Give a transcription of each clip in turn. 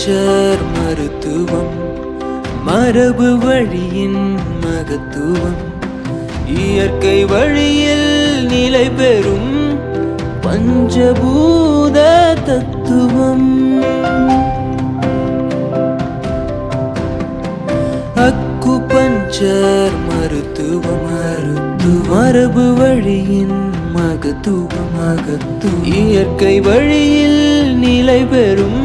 Acupuncture மருத்துவம் மரபு வழியின் மகத்துவம் இயற்கை வழியில் நிலை பெறும் பஞ்சபூத தத்துவம். அக்குபஞ்சர் மருத்துவம் மரபு வழியின் மகத்துவம் இயற்கை வழியில் நிலை பெறும்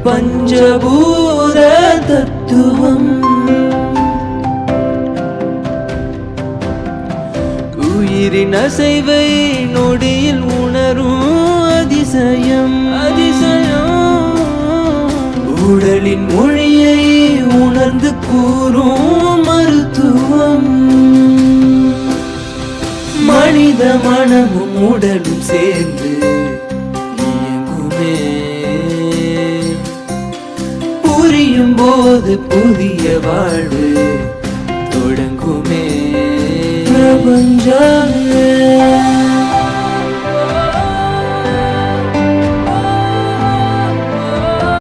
பஞ்சபூத தத்துவம். உயிரின் அசைவை நொடியில் உணரும் அதிசயம் உடலின் மொழியை உணர்ந்து கூறும் மருத்துவம். மனித மனமும் உடலும் சேர்ந்து இயங்குமே புரியும் போது புதிய வாழ்வு தொடங்குமே. பிரபஞ்சமே